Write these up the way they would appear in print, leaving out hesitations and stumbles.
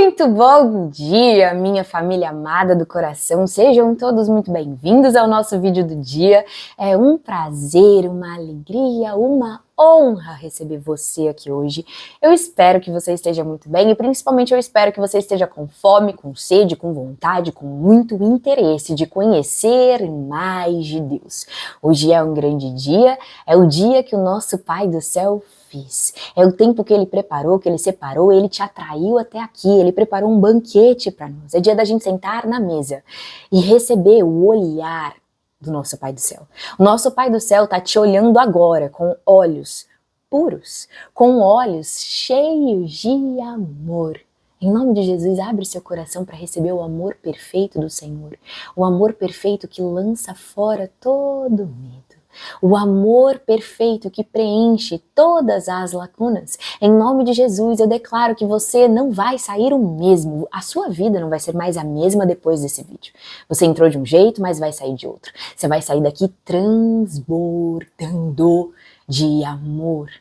Muito bom dia, minha família amada do coração. Sejam todos muito bem-vindos ao nosso vídeo do dia. É um prazer, uma alegria, uma honra receber você aqui hoje. Eu espero que você esteja muito bem e principalmente eu espero que você esteja com fome, com sede, com vontade, com muito interesse de conhecer mais de Deus. Hoje é um grande dia, é o dia que o nosso Pai do Céu fez. É o tempo que Ele preparou, que Ele separou, Ele te atraiu até aqui, Ele preparou um banquete para nós. É dia da gente sentar na mesa e receber o olhar do nosso Pai do Céu. O nosso Pai do Céu está te olhando agora com olhos puros, com olhos cheios de amor. Em nome de Jesus, abre seu coração para receber o amor perfeito do Senhor. O amor perfeito que lança fora todo medo. O amor perfeito que preenche todas as lacunas. Em nome de Jesus, eu declaro que você não vai sair o mesmo. A sua vida não vai ser mais a mesma depois desse vídeo. Você entrou de um jeito, mas vai sair de outro. Você vai sair daqui transbordando de amor.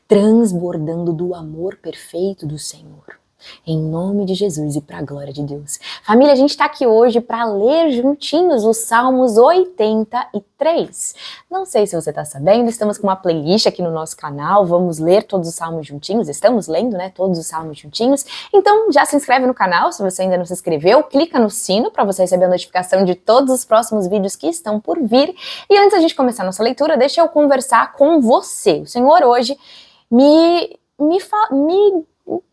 Transbordando do amor perfeito do Senhor. Em nome de Jesus e para a glória de Deus. Família, a gente está aqui hoje para ler juntinhos os Salmos 83. Não sei se você está sabendo, estamos com uma playlist aqui no nosso canal, vamos ler todos os Salmos juntinhos, estamos lendo, né, todos os Salmos juntinhos. Então já se inscreve no canal, se você ainda não se inscreveu, clica no sino para você receber a notificação de todos os próximos vídeos que estão por vir. E antes da gente começar a nossa leitura, deixa eu conversar com você. O Senhor hoje me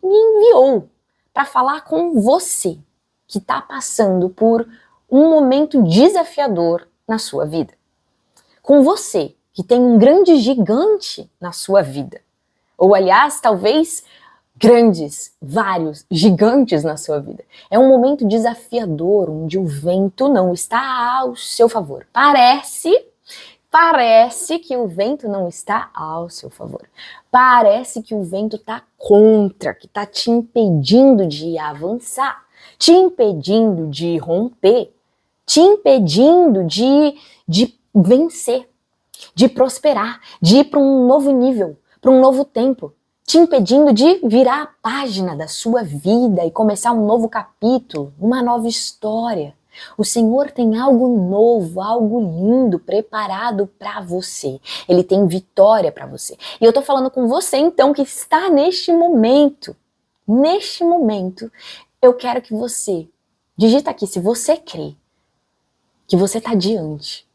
enviou para falar com você que está passando por um momento desafiador na sua vida. Com você que tem um grande gigante na sua vida. Ou, aliás, talvez grandes, vários gigantes na sua vida. É um momento desafiador onde o vento não está ao seu favor. Parece que o vento não está ao seu favor. Parece que o vento está contra, que está te impedindo de avançar, te impedindo de romper, te impedindo de vencer, de prosperar, de ir para um novo nível, para um novo tempo, te impedindo de virar a página da sua vida e começar um novo capítulo, uma nova história. O Senhor tem algo novo, algo lindo preparado para você. Ele tem vitória para você. E eu tô falando com você então que está neste momento. Neste momento, eu quero que você digita aqui se você crê que você está diante.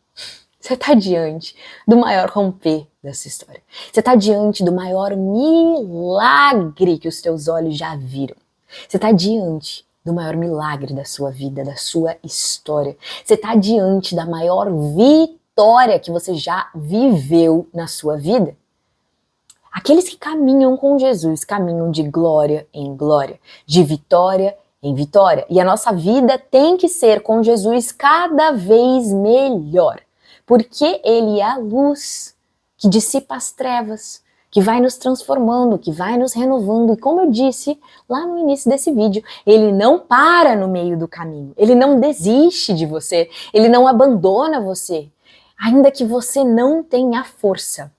Você está diante do maior romper dessa história. Você está diante do maior milagre que os teus olhos já viram. Você está diante do maior milagre da sua vida, da sua história. Você está diante da maior vitória que você já viveu na sua vida. Aqueles que caminham com Jesus caminham de glória em glória, de vitória em vitória. E a nossa vida tem que ser com Jesus cada vez melhor, porque Ele é a luz que dissipa as trevas, que vai nos transformando, que vai nos renovando. E como eu disse lá no início desse vídeo, Ele não para no meio do caminho, Ele não desiste de você, Ele não abandona você. Ainda que você não tenha força,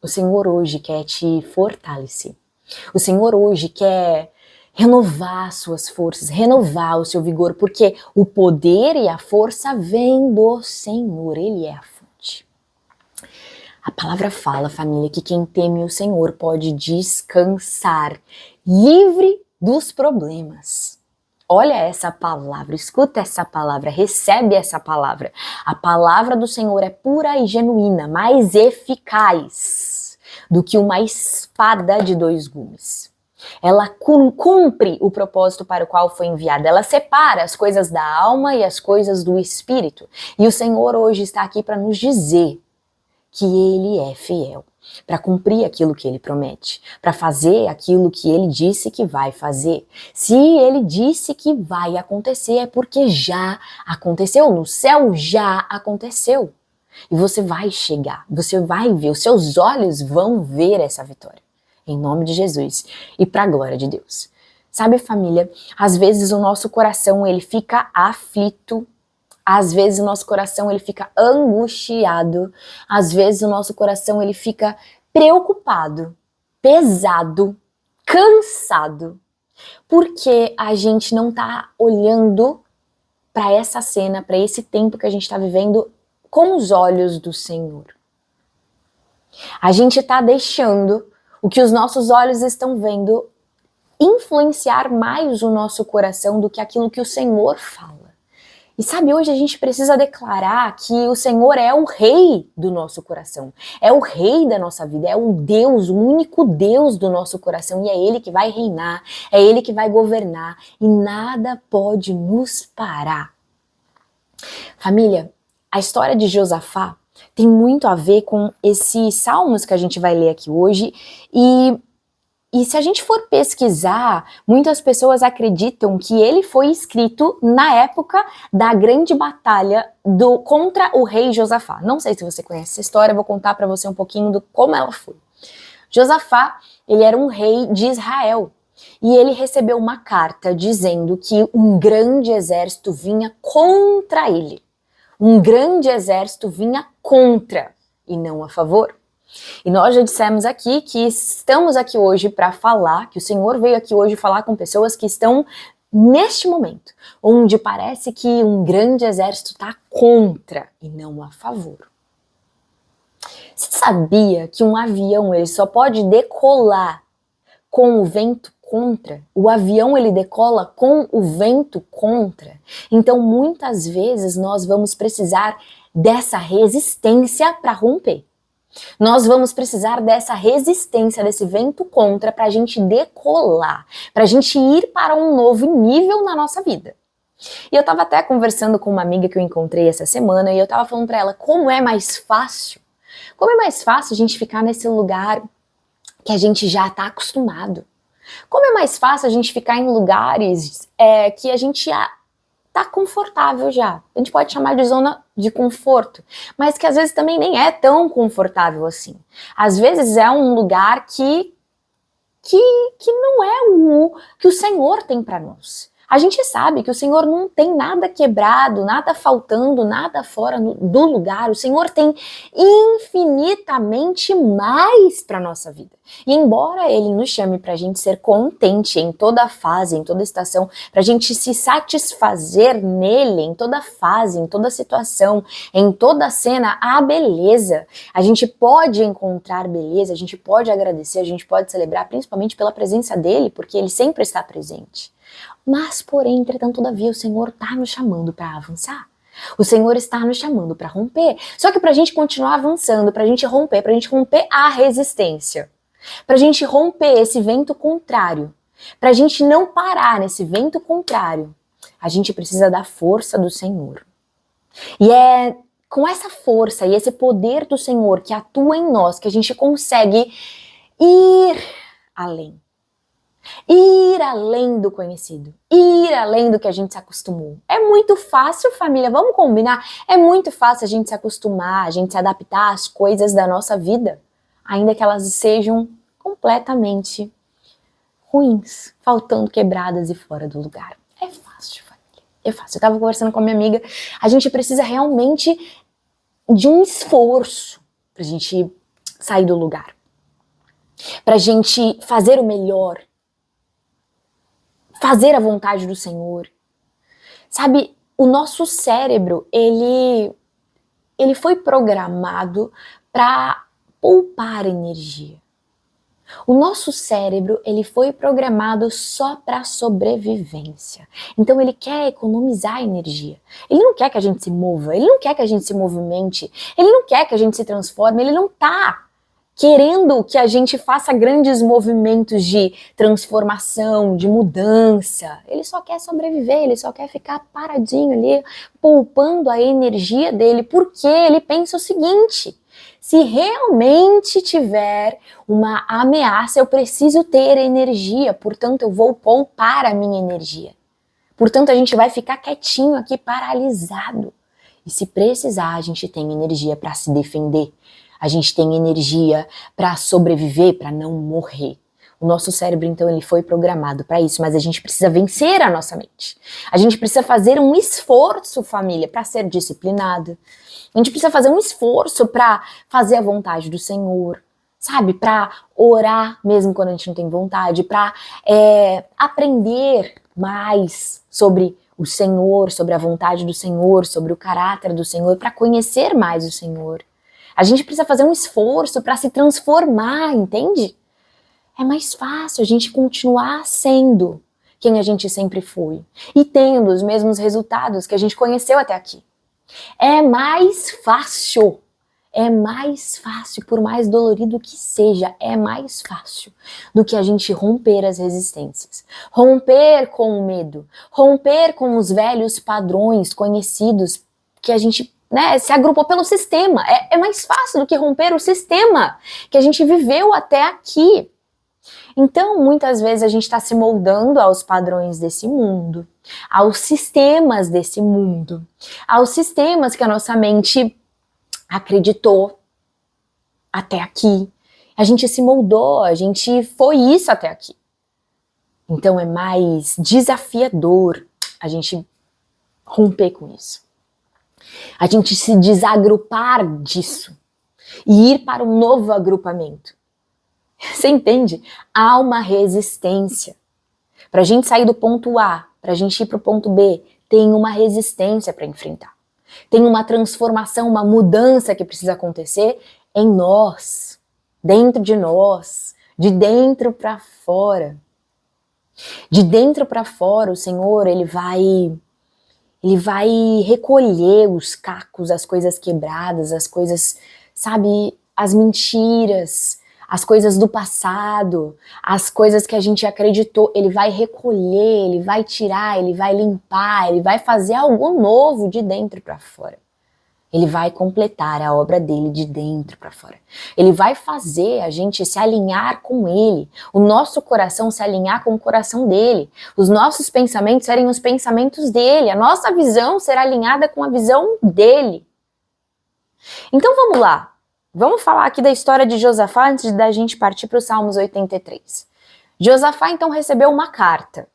o Senhor hoje quer te fortalecer. O Senhor hoje quer renovar suas forças, renovar o seu vigor, porque o poder e a força vêm do Senhor, Ele é a fonte. A palavra fala, família, que quem teme o Senhor pode descansar, livre dos problemas. Olha essa palavra, escuta essa palavra, recebe essa palavra. A palavra do Senhor é pura e genuína, mais eficaz do que uma espada de 2 gumes. Ela cumpre o propósito para o qual foi enviada. Ela separa as coisas da alma e as coisas do espírito. E o Senhor hoje está aqui para nos dizer que Ele é fiel, para cumprir aquilo que Ele promete, para fazer aquilo que Ele disse que vai fazer. Se Ele disse que vai acontecer, é porque já aconteceu, no céu já aconteceu. E você vai chegar, você vai ver, os seus olhos vão ver essa vitória. Em nome de Jesus e para a glória de Deus. Sabe, família, às vezes o nosso coração ele fica aflito. Às vezes o nosso coração ele fica angustiado, às vezes o nosso coração ele fica preocupado, pesado, cansado. Porque a gente não tá olhando para essa cena, para esse tempo que a gente está vivendo com os olhos do Senhor. A gente está deixando o que os nossos olhos estão vendo influenciar mais o nosso coração do que aquilo que o Senhor fala. E sabe, hoje a gente precisa declarar que o Senhor é o rei do nosso coração, é o rei da nossa vida, é o Deus, o único Deus do nosso coração, e é Ele que vai reinar, é Ele que vai governar, e nada pode nos parar. Família, a história de Josafá tem muito a ver com esses salmos que a gente vai ler aqui hoje, e se a gente for pesquisar, muitas pessoas acreditam que ele foi escrito na época da grande batalha contra o rei Josafá. Não sei se você conhece essa história, eu vou contar para você um pouquinho do como ela foi. Josafá, ele era um rei de Israel, e ele recebeu uma carta dizendo que um grande exército vinha contra ele. Um grande exército vinha contra e não a favor. E nós já dissemos aqui que estamos aqui hoje para falar, que o Senhor veio aqui hoje falar com pessoas que estão neste momento, onde parece que um grande exército está contra e não a favor. Você sabia que um avião ele só pode decolar com o vento contra? O avião ele decola com o vento contra. Então muitas vezes nós vamos precisar dessa resistência para romper. Nós vamos precisar dessa resistência, desse vento contra para a gente decolar, para a gente ir para um novo nível na nossa vida. E eu estava até conversando com uma amiga que eu encontrei essa semana e eu estava falando para ela como é mais fácil a gente ficar nesse lugar que a gente já está acostumado. Como é mais fácil a gente ficar em lugares que a gente já tá confortável já. A gente pode chamar de zona de conforto, mas que às vezes também nem é tão confortável assim. Às vezes é um lugar que não é o que o Senhor tem para nós. A gente sabe que o Senhor não tem nada quebrado, nada faltando, nada fora do lugar. O Senhor tem infinitamente mais para nossa vida. E embora Ele nos chame para a gente ser contente em toda fase, em toda estação, para a gente se satisfazer nele em toda fase, em toda situação, em toda cena, há beleza. A gente pode encontrar beleza, a gente pode agradecer, a gente pode celebrar, principalmente pela presença dele, porque ele sempre está presente. Mas, porém, entretanto, todavia, o Senhor está nos chamando para avançar. O Senhor está nos chamando para romper. Só que para a gente continuar avançando, para a gente romper a resistência, para a gente romper esse vento contrário, para a gente não parar nesse vento contrário, a gente precisa da força do Senhor. E é com essa força e esse poder do Senhor que atua em nós que a gente consegue ir além. Ir além do conhecido, ir além do que a gente se acostumou. É muito fácil, família, vamos combinar? É muito fácil a gente se acostumar, a gente se adaptar às coisas da nossa vida, ainda que elas sejam completamente ruins, faltando, quebradas e fora do lugar. É fácil, família, é fácil. Eu estava conversando com a minha amiga, a gente precisa realmente de um esforço pra gente sair do lugar, pra gente fazer o melhor, fazer a vontade do Senhor. Sabe, o nosso cérebro, ele foi programado para poupar energia. O nosso cérebro, ele foi programado só para sobrevivência. Então ele quer economizar energia. Ele não quer que a gente se mova, ele não quer que a gente se movimente, ele não quer que a gente se transforme, ele não tá querendo que a gente faça grandes movimentos de transformação, de mudança. Ele só quer sobreviver, ele só quer ficar paradinho ali, poupando a energia dele, porque ele pensa o seguinte: se realmente tiver uma ameaça, eu preciso ter energia, portanto eu vou poupar a minha energia. Portanto a gente vai ficar quietinho aqui, paralisado. E se precisar, a gente tem energia para se defender. A gente tem energia para sobreviver, para não morrer. O nosso cérebro, então, ele foi programado para isso, mas a gente precisa vencer a nossa mente. A gente precisa fazer um esforço, família, para ser disciplinado. A gente precisa fazer um esforço para fazer a vontade do Senhor. sabe? Para orar mesmo quando a gente não tem vontade, para aprender mais sobre o Senhor, sobre a vontade do Senhor, sobre o caráter do Senhor, para conhecer mais o Senhor. A gente precisa fazer um esforço para se transformar, entende? É mais fácil a gente continuar sendo quem a gente sempre foi e tendo os mesmos resultados que a gente conheceu até aqui. É mais fácil, por mais dolorido que seja, é mais fácil do que a gente romper as resistências, romper com o medo, romper com os velhos padrões conhecidos que a gente se agrupou pelo sistema. É mais fácil do que romper o sistema que a gente viveu até aqui. Então, muitas vezes a gente está se moldando aos padrões desse mundo, aos sistemas desse mundo, aos sistemas que a nossa mente acreditou até aqui. A gente se moldou, a gente foi isso até aqui. Então é mais desafiador a gente romper com isso. A gente se desagrupar disso e ir para um novo agrupamento. Você entende? Há uma resistência. Para a gente sair do ponto A, para a gente ir para o ponto B, tem uma resistência para enfrentar. Tem uma transformação, uma mudança que precisa acontecer em nós, dentro de nós, de dentro para fora. De dentro para fora, o Senhor, ele vai recolher os cacos, as coisas quebradas, as coisas, sabe, as mentiras, as coisas do passado, as coisas que a gente acreditou. Ele vai recolher, ele vai tirar, ele vai limpar, ele vai fazer algo novo de dentro para fora. Ele vai completar a obra dele de dentro para fora. Ele vai fazer a gente se alinhar com ele, o nosso coração se alinhar com o coração dele, os nossos pensamentos serem os pensamentos dele, a nossa visão será alinhada com a visão dele. Então vamos lá. Vamos falar aqui da história de Josafá antes da gente partir para o Salmos 83. Josafá então recebeu uma carta.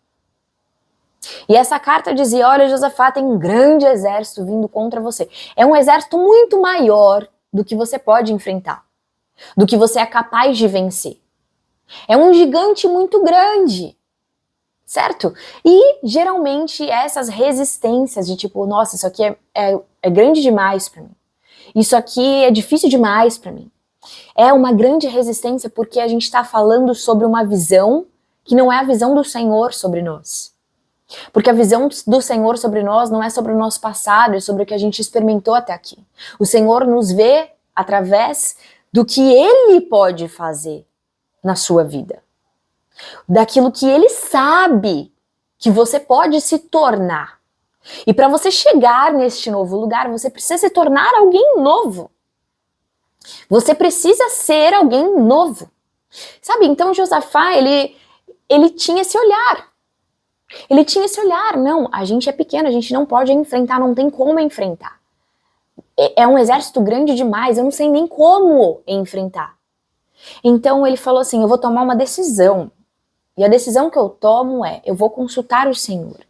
E essa carta dizia: olha, Josafá, tem um grande exército vindo contra você. É um exército muito maior do que você pode enfrentar, do que você é capaz de vencer. É um gigante muito grande, certo? E geralmente essas resistências de tipo, nossa, isso aqui é grande demais para mim. Isso aqui é difícil demais para mim. É uma grande resistência porque a gente está falando sobre uma visão que não é a visão do Senhor sobre nós. Porque a visão do Senhor sobre nós não é sobre o nosso passado, é sobre o que a gente experimentou até aqui. O Senhor nos vê através do que Ele pode fazer na sua vida. Daquilo que Ele sabe que você pode se tornar. E para você chegar neste novo lugar, você precisa se tornar alguém novo. Você precisa ser alguém novo. Sabe, então Josafá, ele tinha esse olhar. Ele tinha esse olhar, não, a gente é pequeno, a gente não pode enfrentar, não tem como enfrentar. É um exército grande demais, eu não sei nem como enfrentar. Então ele falou assim, eu vou tomar uma decisão. E a decisão que eu tomo é, eu vou consultar o Senhor.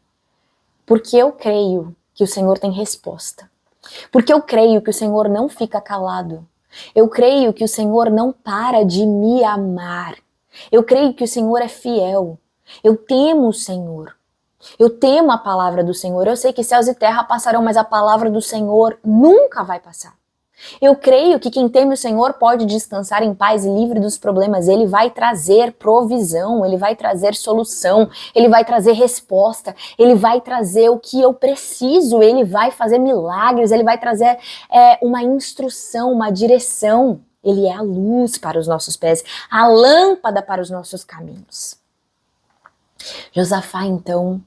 Porque eu creio que o Senhor tem resposta. Porque eu creio que o Senhor não fica calado. Eu creio que o Senhor não para de me amar. Eu creio que o Senhor é fiel. Eu temo o Senhor. Eu temo a palavra do Senhor. Eu sei que céus e terra passarão, mas a palavra do Senhor nunca vai passar. Eu creio que quem teme o Senhor pode descansar em paz e livre dos problemas. Ele vai trazer provisão, Ele vai trazer solução, Ele vai trazer resposta, Ele vai trazer o que eu preciso, Ele vai fazer milagres, Ele vai trazer uma instrução, uma direção. Ele é a luz para os nossos pés, a lâmpada para os nossos caminhos. Josafá, então,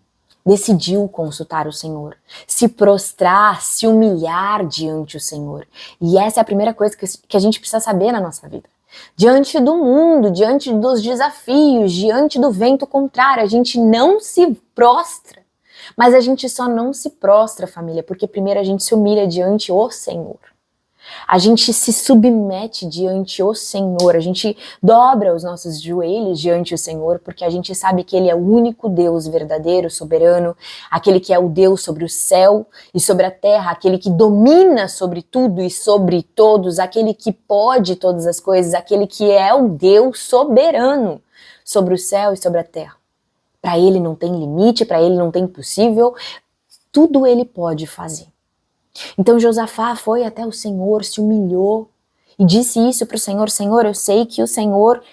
decidiu consultar o Senhor, se prostrar, se humilhar diante do Senhor. E essa é a primeira coisa que a gente precisa saber na nossa vida. Diante do mundo, diante dos desafios, diante do vento contrário, a gente não se prostra. Mas a gente só não se prostra, família, porque primeiro a gente se humilha diante do Senhor. A gente se submete diante o Senhor, a gente dobra os nossos joelhos diante o Senhor, porque a gente sabe que Ele é o único Deus verdadeiro, soberano, aquele que é o Deus sobre o céu e sobre a terra, aquele que domina sobre tudo e sobre todos, aquele que pode todas as coisas, aquele que é o Deus soberano sobre o céu e sobre a terra. Para Ele não tem limite, para Ele não tem impossível, tudo Ele pode fazer. Então Josafá foi até o Senhor, se humilhou e disse isso para o Senhor: Senhor, eu sei que o Senhor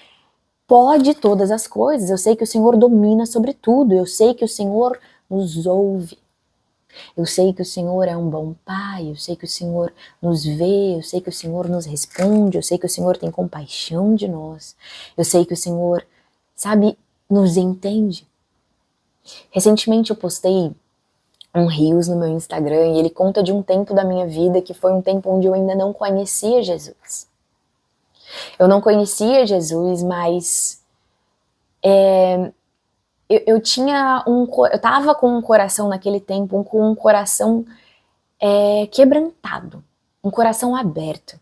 pode todas as coisas, eu sei que o Senhor domina sobre tudo, eu sei que o Senhor nos ouve, eu sei que o Senhor é um bom Pai, eu sei que o Senhor nos vê, eu sei que o Senhor nos responde, eu sei que o Senhor tem compaixão de nós, eu sei que o Senhor, sabe, nos entende. Recentemente eu postei um Reels no meu Instagram e ele conta de um tempo da minha vida que foi um tempo onde eu ainda não conhecia Jesus. Eu não conhecia Jesus, mas eu tava com um coração naquele tempo, com um coração quebrantado, um coração aberto.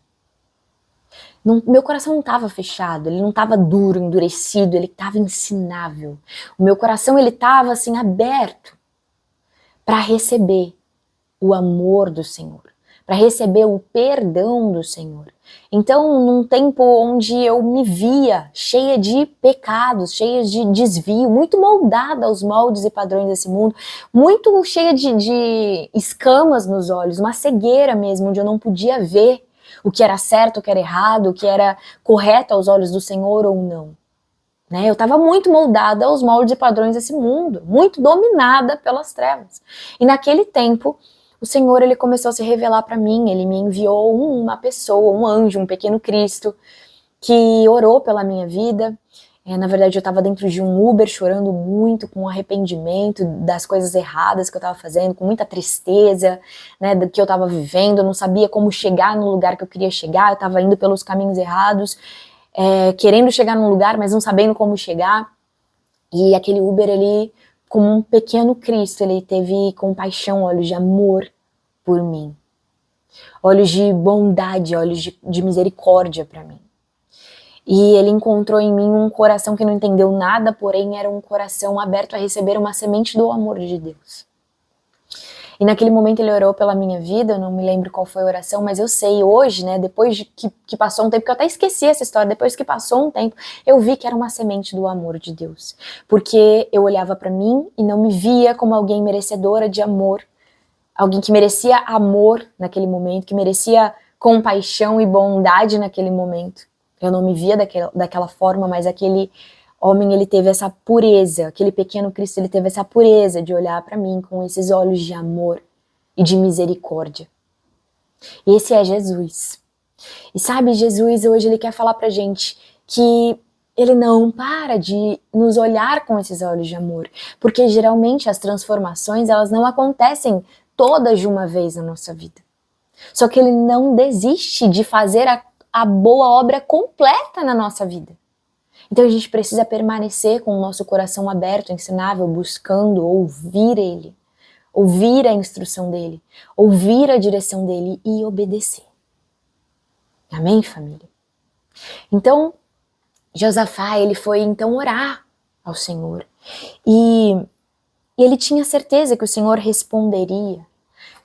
Meu coração não estava fechado, ele não estava duro, endurecido, ele estava ensinável. O meu coração ele estava assim aberto para receber o amor do Senhor, para receber o perdão do Senhor. Então, num tempo onde eu me via cheia de pecados, cheia de desvio, muito moldada aos moldes e padrões desse mundo, muito cheia de escamas nos olhos, uma cegueira mesmo, onde eu não podia ver o que era certo, o que era errado, o que era correto aos olhos do Senhor ou não. Eu estava muito moldada aos moldes e padrões desse mundo, muito dominada pelas trevas. E naquele tempo, o Senhor ele começou a se revelar para mim, ele me enviou uma pessoa, um anjo, um pequeno Cristo, que orou pela minha vida. Na verdade, eu estava dentro de um Uber chorando muito, com arrependimento das coisas erradas que eu estava fazendo, com muita tristeza, do que eu estava vivendo, eu não sabia como chegar no lugar que eu queria chegar, eu estava indo pelos caminhos errados, querendo chegar num lugar, mas não sabendo como chegar. E aquele Uber, ele, como um pequeno Cristo, ele teve compaixão, olhos de amor por mim, olhos de bondade, olhos de misericórdia para mim. E ele encontrou em mim um coração que não entendeu nada, porém era um coração aberto a receber uma semente do amor de Deus. E naquele momento ele orou pela minha vida, eu não me lembro qual foi a oração, mas eu sei hoje, depois de que passou um tempo, que eu até esqueci essa história, depois que passou um tempo, eu vi que era uma semente do amor de Deus. Porque eu olhava para mim e não me via como alguém merecedora de amor, alguém que merecia amor naquele momento, que merecia compaixão e bondade naquele momento. Eu não me via daquela forma, mas aquele homem, ele teve essa pureza, aquele pequeno Cristo, ele teve essa pureza de olhar para mim com esses olhos de amor e de misericórdia. E esse é Jesus. E sabe, Jesus hoje ele quer falar pra gente que ele não para de nos olhar com esses olhos de amor, porque geralmente as transformações, elas não acontecem todas de uma vez na nossa vida. Só que ele não desiste de fazer a boa obra completa na nossa vida. Então a gente precisa permanecer com o nosso coração aberto, ensinável, buscando ouvir ele, ouvir a instrução dele, ouvir a direção dele e obedecer. Amém, família? Então, Josafá, ele foi então orar ao Senhor e ele tinha certeza que o Senhor responderia.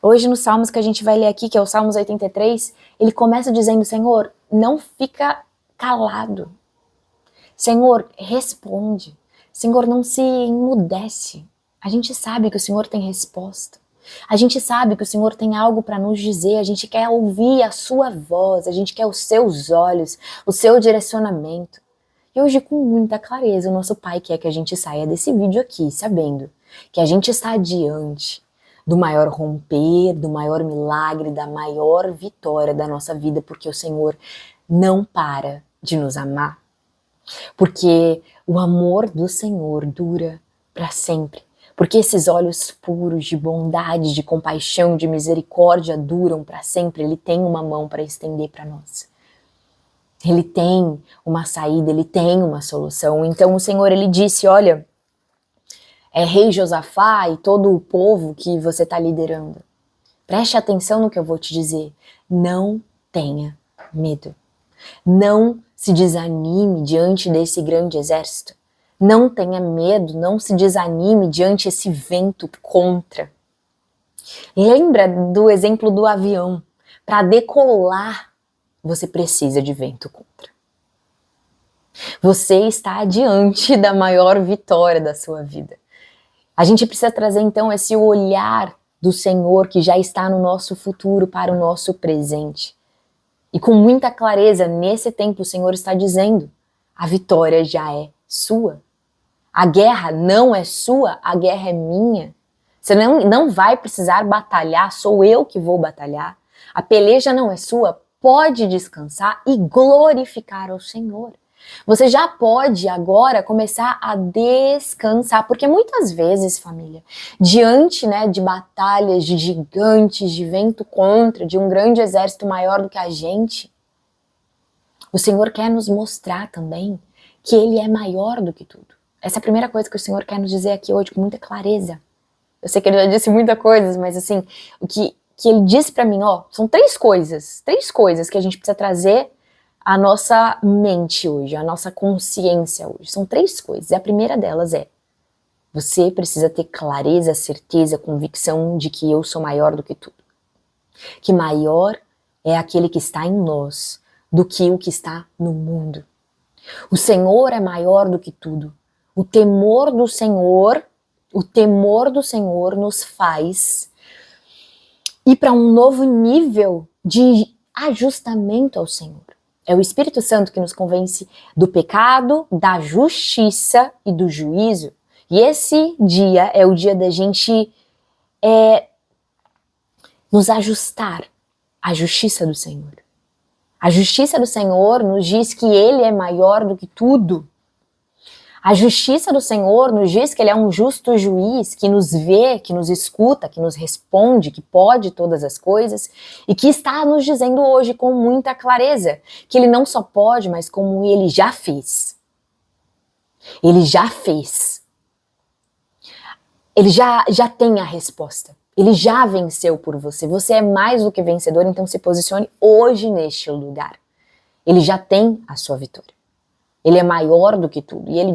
Hoje nos Salmos que a gente vai ler aqui, que é o Salmos 83, ele começa dizendo: Senhor, não fica calado. Senhor, responde. Senhor, não se emudece. A gente sabe que o Senhor tem resposta. A gente sabe que o Senhor tem algo para nos dizer. A gente quer ouvir a sua voz. A gente quer os seus olhos, o seu direcionamento. E hoje, com muita clareza, o nosso Pai quer que a gente saia desse vídeo aqui, sabendo que a gente está diante do maior romper, do maior milagre, da maior vitória da nossa vida, porque o Senhor não para de nos amar. Porque o amor do Senhor dura para sempre. Porque esses olhos puros de bondade, de compaixão, de misericórdia duram para sempre. Ele tem uma mão para estender para nós. Ele tem uma saída, ele tem uma solução. Então o Senhor, ele disse: olha, rei Josafá e todo o povo que você está liderando, preste atenção no que eu vou te dizer. Não tenha medo. Não se desanime diante desse grande exército. Não tenha medo, não se desanime diante desse vento contra. Lembra do exemplo do avião. Para decolar, você precisa de vento contra. Você está diante da maior vitória da sua vida. A gente precisa trazer então esse olhar do Senhor que já está no nosso futuro para o nosso presente. E com muita clareza, nesse tempo o Senhor está dizendo, a vitória já é sua. A guerra não é sua, a guerra é minha. Você não vai precisar batalhar, sou eu que vou batalhar. A peleja não é sua, pode descansar e glorificar ao Senhor. Você já pode agora começar a descansar, porque muitas vezes, família, diante, de batalhas, de gigantes, de vento contra, de um grande exército maior do que a gente, o Senhor quer nos mostrar também que Ele é maior do que tudo. Essa é a primeira coisa que o Senhor quer nos dizer aqui hoje com muita clareza. Eu sei que Ele já disse muitas coisas, mas assim, o que Ele disse pra mim, são três coisas que a gente precisa trazer à nossa mente hoje, à nossa consciência hoje. São três coisas. E a primeira delas é, você precisa ter clareza, certeza, convicção de que eu sou maior do que tudo. Que maior é aquele que está em nós do que o que está no mundo. O Senhor é maior do que tudo. O temor do Senhor nos faz ir para um novo nível de ajustamento ao Senhor. É o Espírito Santo que nos convence do pecado, da justiça e do juízo. E esse dia é o dia da gente nos ajustar à justiça do Senhor. A justiça do Senhor nos diz que Ele é maior do que tudo. A justiça do Senhor nos diz que Ele é um justo juiz, que nos vê, que nos escuta, que nos responde, que pode todas as coisas e que está nos dizendo hoje com muita clareza que Ele não só pode, mas como Ele já fez. Ele já fez. Ele já tem a resposta. Ele já venceu por você. Você é mais do que vencedor, então se posicione hoje neste lugar. Ele já tem a sua vitória. Ele é maior do que tudo. E ele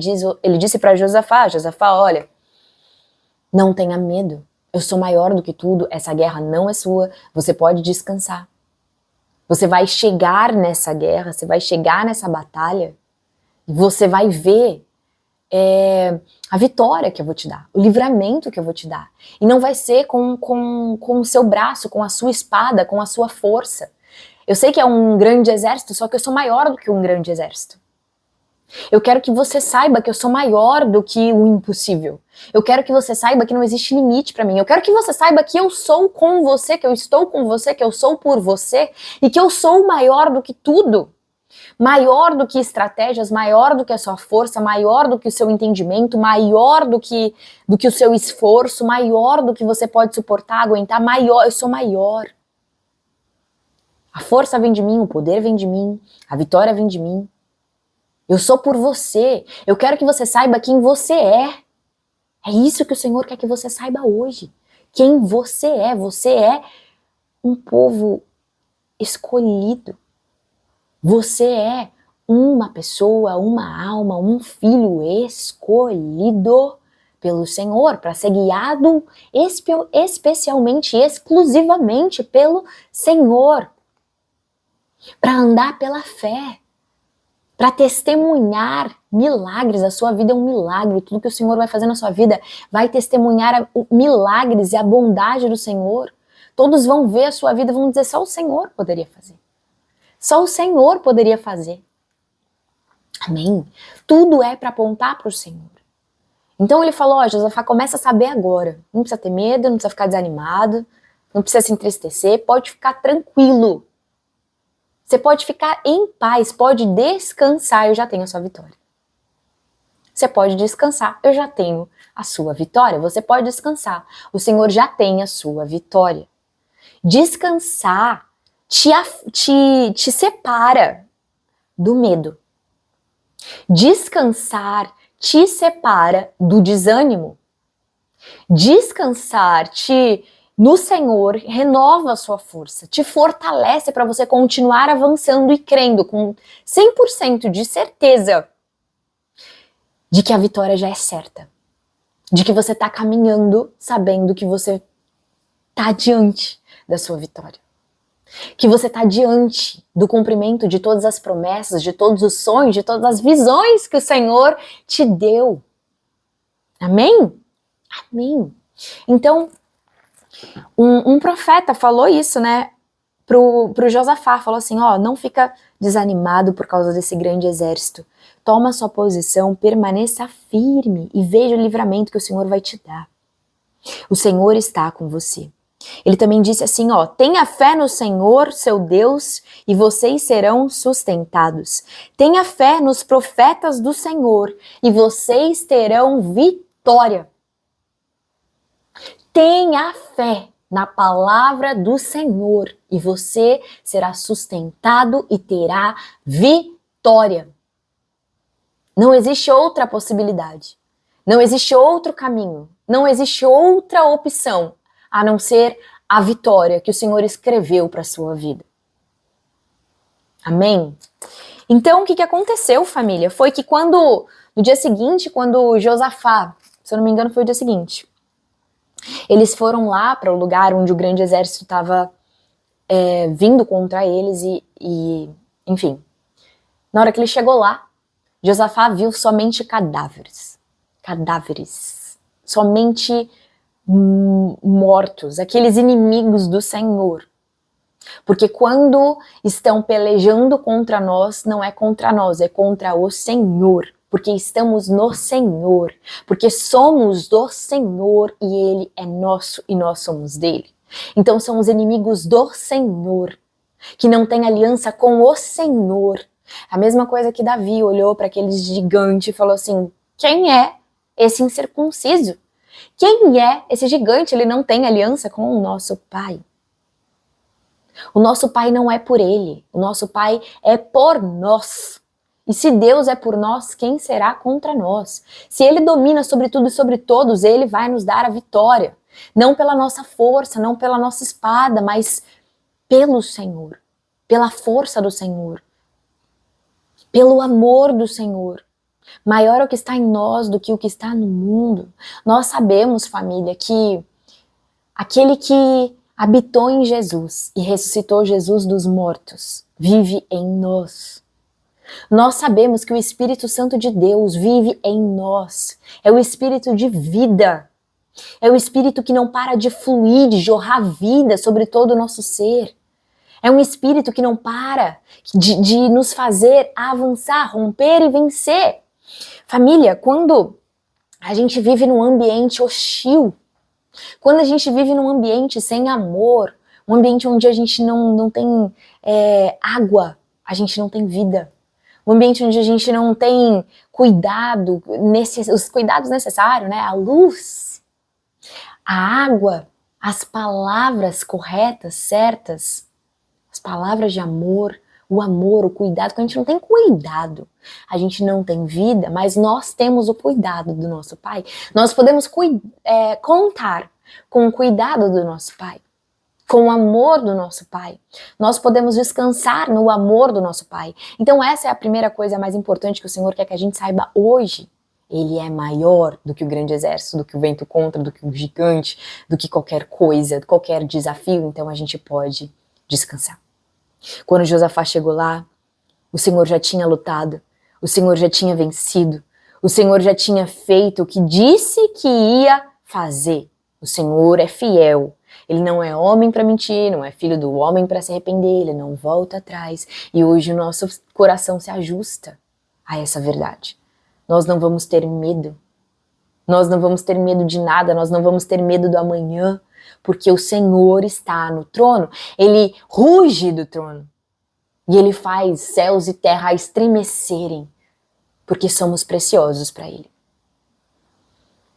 disse para Josafá, olha, não tenha medo. Eu sou maior do que tudo. Essa guerra não é sua. Você pode descansar. Você vai chegar nessa guerra, você vai chegar nessa batalha e você vai ver a vitória que eu vou te dar, o livramento que eu vou te dar. E não vai ser com o seu braço, com a sua espada, com a sua força. Eu sei que é um grande exército, só que eu sou maior do que um grande exército. Eu quero que você saiba que eu sou maior do que o impossível. Eu quero que você saiba que não existe limite pra mim. Eu quero que você saiba que eu sou com você, que eu estou com você, que eu sou por você e que eu sou maior do que tudo. Maior do que estratégias, maior do que a sua força, maior do que o seu entendimento, maior do que o seu esforço, maior do que você pode suportar, aguentar, maior. Eu sou maior. A força vem de mim, o poder vem de mim, a vitória vem de mim. Eu sou por você. Eu quero que você saiba quem você é. É isso que o Senhor quer que você saiba hoje. Quem você é. Você é um povo escolhido. Você é uma pessoa, uma alma, um filho escolhido pelo Senhor para ser guiado especialmente, exclusivamente pelo Senhor. Para andar pela fé. Para testemunhar milagres. A sua vida é um milagre. Tudo que o Senhor vai fazer na sua vida vai testemunhar milagres e a bondade do Senhor. Todos vão ver a sua vida e vão dizer, só o Senhor poderia fazer. Só o Senhor poderia fazer. Amém? Tudo é para apontar para o Senhor. Então ele falou, Josafá, começa a saber agora. Não precisa ter medo, não precisa ficar desanimado, não precisa se entristecer, pode ficar tranquilo. Você pode ficar em paz, pode descansar, eu já tenho a sua vitória. Você pode descansar, eu já tenho a sua vitória. Você pode descansar, o Senhor já tem a sua vitória. Descansar te separa do medo. Descansar te separa do desânimo. Descansar te no Senhor, renova a sua força, te fortalece para você continuar avançando e crendo com 100% de certeza de que a vitória já é certa, de que você está caminhando sabendo que você está diante da sua vitória, que você está diante do cumprimento de todas as promessas, de todos os sonhos, de todas as visões que o Senhor te deu. Amém? Amém. Então, um profeta falou isso, né, pro Josafá, falou assim, ó, não fica desanimado por causa desse grande exército, toma sua posição, permaneça firme e veja o livramento que o Senhor vai te dar. O Senhor está com você. Ele também disse assim, ó, tenha fé no Senhor, seu Deus, e vocês serão sustentados. Tenha fé nos profetas do Senhor, e vocês terão vitória. Tenha fé na palavra do Senhor, e você será sustentado e terá vitória. Não existe outra possibilidade. Não existe outro caminho. Não existe outra opção a não ser a vitória que o Senhor escreveu para a sua vida. Amém? Então, o que aconteceu, família? Foi que no dia seguinte, quando Josafá, se eu não me engano foi o dia seguinte, eles foram lá para o lugar onde o grande exército estava vindo contra eles e, enfim, na hora que ele chegou lá, Josafá viu somente cadáveres, somente mortos, aqueles inimigos do Senhor. Porque quando estão pelejando contra nós, não é contra nós, é contra o Senhor. Porque estamos no Senhor, porque somos do Senhor e Ele é nosso e nós somos dele. Então são os inimigos do Senhor, que não têm aliança com o Senhor. A mesma coisa que Davi olhou para aquele gigante e falou assim, quem é esse incircunciso? Quem é esse gigante? Ele não tem aliança com o nosso Pai. O nosso Pai não é por ele, o nosso Pai é por nós. E se Deus é por nós, quem será contra nós? Se Ele domina sobre tudo e sobre todos, Ele vai nos dar a vitória. Não pela nossa força, não pela nossa espada, mas pelo Senhor, pela força do Senhor, pelo amor do Senhor. Maior é o que está em nós do que o que está no mundo. Nós sabemos, família, que aquele que habitou em Jesus e ressuscitou Jesus dos mortos vive em nós. Nós sabemos que o Espírito Santo de Deus vive em nós. É o Espírito de vida. É o Espírito que não para de fluir, de jorrar vida sobre todo o nosso ser. É um Espírito que não para de nos fazer avançar, romper e vencer. Família, quando a gente vive num ambiente hostil, quando a gente vive num ambiente sem amor, um ambiente onde a gente não tem água, a gente não tem vida. Um ambiente onde a gente não tem cuidado, os cuidados necessários, né? A luz, a água, as palavras corretas, certas, as palavras de amor, o cuidado. Quando a gente não tem cuidado, a gente não tem vida, mas nós temos o cuidado do nosso Pai. Nós podemos contar com o cuidado do nosso Pai, com o amor do nosso Pai. Nós podemos descansar no amor do nosso Pai. Então essa é a primeira coisa mais importante que o Senhor quer que a gente saiba hoje. Ele é maior do que o grande exército, do que o vento contra, do que o gigante, do que qualquer coisa, qualquer desafio. Então a gente pode descansar. Quando Josafá chegou lá, o Senhor já tinha lutado, o Senhor já tinha vencido, o Senhor já tinha feito o que disse que ia fazer. O Senhor é fiel. Ele não é homem para mentir, não é filho do homem para se arrepender, ele não volta atrás. E hoje o nosso coração se ajusta a essa verdade. Nós não vamos ter medo. Nós não vamos ter medo de nada, nós não vamos ter medo do amanhã, porque o Senhor está no trono. Ele ruge do trono e ele faz céus e terra estremecerem, porque somos preciosos para ele.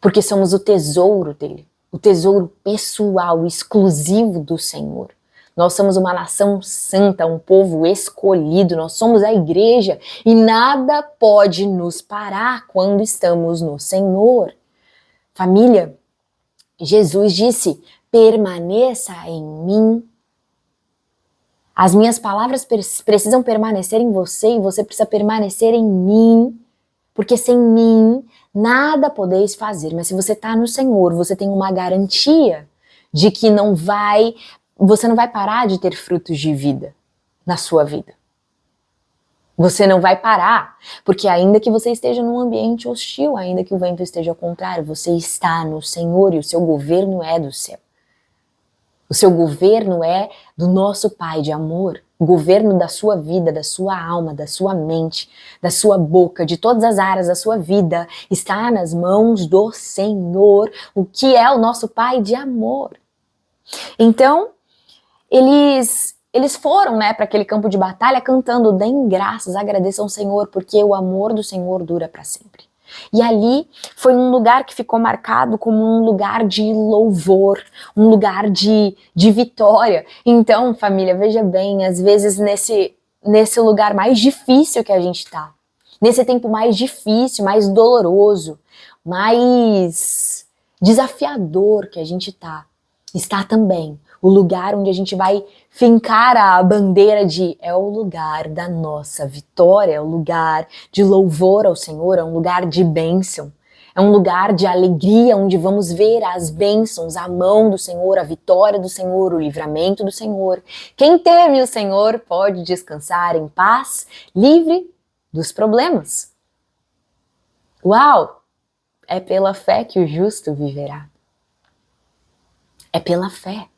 Porque somos o tesouro dele. O tesouro pessoal, exclusivo do Senhor. Nós somos uma nação santa, um povo escolhido, nós somos a igreja e nada pode nos parar quando estamos no Senhor. Família, Jesus disse, permaneça em mim. As minhas palavras precisam permanecer em você e você precisa permanecer em mim, porque sem mim nada podeis fazer. Mas se você está no Senhor, você tem uma garantia de que você não vai parar de ter frutos de vida na sua vida. Você não vai parar, porque ainda que você esteja num ambiente hostil, ainda que o vento esteja ao contrário, você está no Senhor e o seu governo é do céu. O seu governo é do nosso Pai de amor, o governo da sua vida, da sua alma, da sua mente, da sua boca, de todas as áreas da sua vida, está nas mãos do Senhor, o que é o nosso Pai de amor. Então, eles foram, para aquele campo de batalha cantando, deem graças, agradeçam ao Senhor, porque o amor do Senhor dura para sempre. E ali foi um lugar que ficou marcado como um lugar de louvor, um lugar de vitória. Então, família, veja bem, às vezes nesse lugar mais difícil que a gente tá, nesse tempo mais difícil, mais doloroso, mais desafiador que a gente tá, está também o lugar onde a gente vai fincar a bandeira é o lugar da nossa vitória, é o lugar de louvor ao Senhor, é um lugar de bênção, é um lugar de alegria, onde vamos ver as bênçãos, a mão do Senhor, a vitória do Senhor, o livramento do Senhor. Quem teme o Senhor pode descansar em paz, livre dos problemas. Uau! É pela fé que o justo viverá. É pela fé.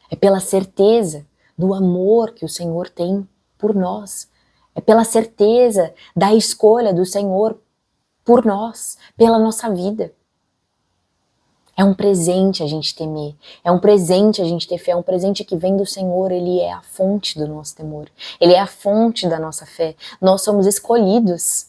É pela certeza do amor que o Senhor tem por nós. É pela certeza da escolha do Senhor por nós, pela nossa vida. É um presente a gente temer, é um presente a gente ter fé, é um presente que vem do Senhor, Ele é a fonte do nosso temor, Ele é a fonte da nossa fé. Nós somos escolhidos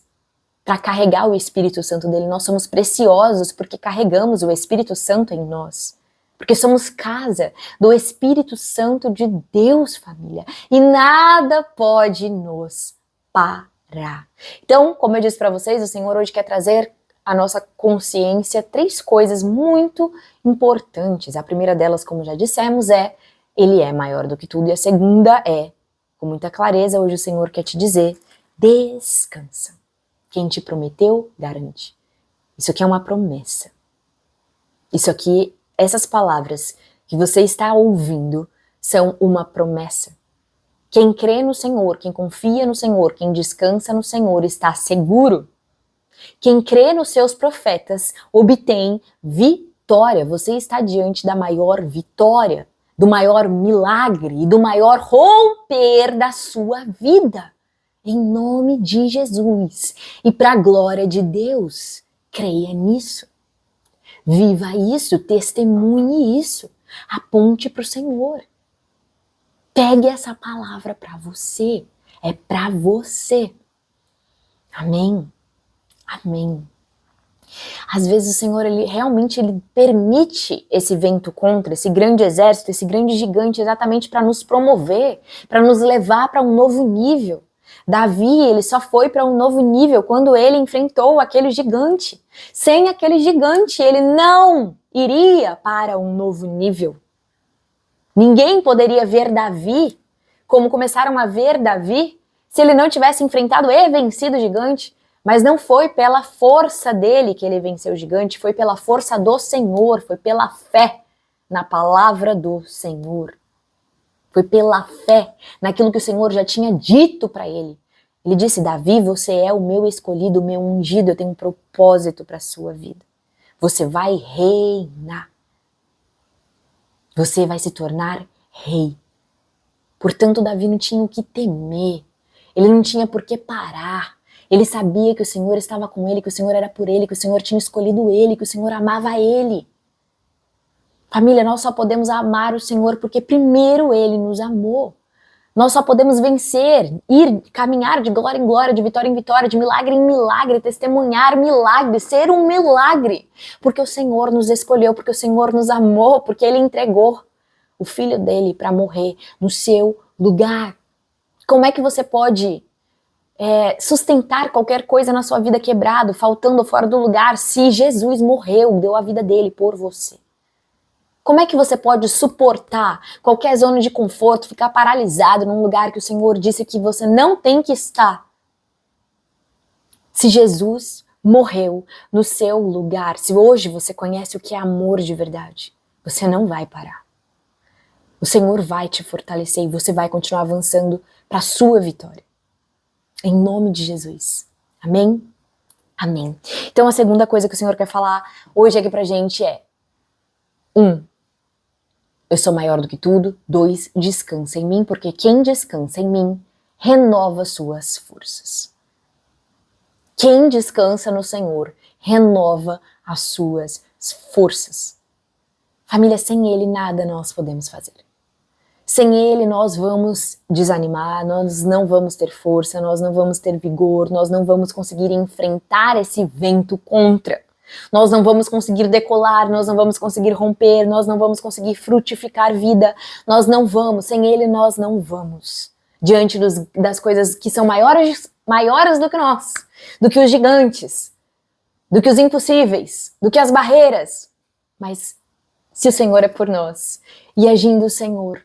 para carregar o Espírito Santo dele, nós somos preciosos porque carregamos o Espírito Santo em nós. Porque somos casa do Espírito Santo de Deus, família. E nada pode nos parar. Então, como eu disse para vocês, o Senhor hoje quer trazer à nossa consciência 3 coisas muito importantes. A primeira delas, como já dissemos, Ele é maior do que tudo. E a segunda com muita clareza, hoje o Senhor quer te dizer, descansa. Quem te prometeu, garante. Isso aqui é uma promessa. Isso aqui, essas palavras que você está ouvindo são uma promessa. Quem crê no Senhor, quem confia no Senhor, quem descansa no Senhor está seguro. Quem crê nos seus profetas obtém vitória. Você está diante da maior vitória, do maior milagre e do maior romper da sua vida. Em nome de Jesus. E para a glória de Deus, creia nisso. Viva isso, testemunhe isso, aponte para o Senhor. Pegue essa palavra para você, é para você. Amém? Amém. Às vezes o Senhor, Ele realmente permite esse vento contra, esse grande exército, esse grande gigante, exatamente para nos promover, para nos levar para um novo nível. Davi, ele só foi para um novo nível quando ele enfrentou aquele gigante. Sem aquele gigante, ele não iria para um novo nível. Ninguém poderia ver Davi como começaram a ver Davi se ele não tivesse enfrentado e vencido o gigante. Mas não foi pela força dele que ele venceu o gigante, foi pela força do Senhor, foi pela fé na palavra do Senhor. Foi pela fé naquilo que o Senhor já tinha dito para ele. Ele disse, Davi, você é o meu escolhido, o meu ungido, eu tenho um propósito para a sua vida. Você vai reinar. Você vai se tornar rei. Portanto, Davi não tinha o que temer. Ele não tinha por que parar. Ele sabia que o Senhor estava com ele, que o Senhor era por ele, que o Senhor tinha escolhido ele, que o Senhor amava ele. Família, nós só podemos amar o Senhor porque primeiro Ele nos amou. Nós só podemos vencer, caminhar de glória em glória, de vitória em vitória, de milagre em milagre, testemunhar milagre, ser um milagre. Porque o Senhor nos escolheu, porque o Senhor nos amou, porque Ele entregou o Filho dele para morrer no seu lugar. Como é que você pode sustentar qualquer coisa na sua vida quebrado, faltando fora do lugar, se Jesus morreu, deu a vida dele por você? Como é que você pode suportar qualquer zona de conforto, ficar paralisado num lugar que o Senhor disse que você não tem que estar? Se Jesus morreu no seu lugar, se hoje você conhece o que é amor de verdade, você não vai parar. O Senhor vai te fortalecer e você vai continuar avançando para a sua vitória. Em nome de Jesus. Amém? Amém. Então a segunda coisa que o Senhor quer falar hoje aqui pra gente é: 1. Eu sou maior do que tudo. 2. Descansa em mim, porque quem descansa em mim renova suas forças. Quem descansa no Senhor renova as suas forças. Família, sem Ele nada nós podemos fazer. Sem Ele nós vamos desanimar, nós não vamos ter força, nós não vamos ter vigor, nós não vamos conseguir enfrentar esse vento contra. Nós não vamos conseguir decolar, nós não vamos conseguir romper, nós não vamos conseguir frutificar vida, nós não vamos, sem Ele nós não vamos. Diante das coisas que são maiores do que nós, do que os gigantes, do que os impossíveis, do que as barreiras. Mas se o Senhor é por nós e agindo o Senhor,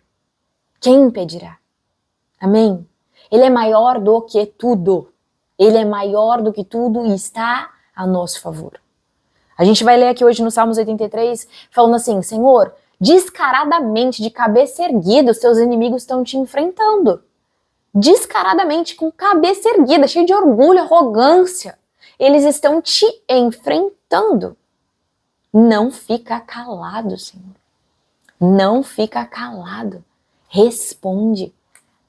quem impedirá? Amém? Ele é maior do que tudo. Ele é maior do que tudo e está a nosso favor. A gente vai ler aqui hoje no Salmos 83, falando assim: Senhor, descaradamente, de cabeça erguida, os teus inimigos estão te enfrentando. Descaradamente, com cabeça erguida, cheio de orgulho, arrogância. Eles estão te enfrentando. Não fica calado, Senhor. Não fica calado. Responde,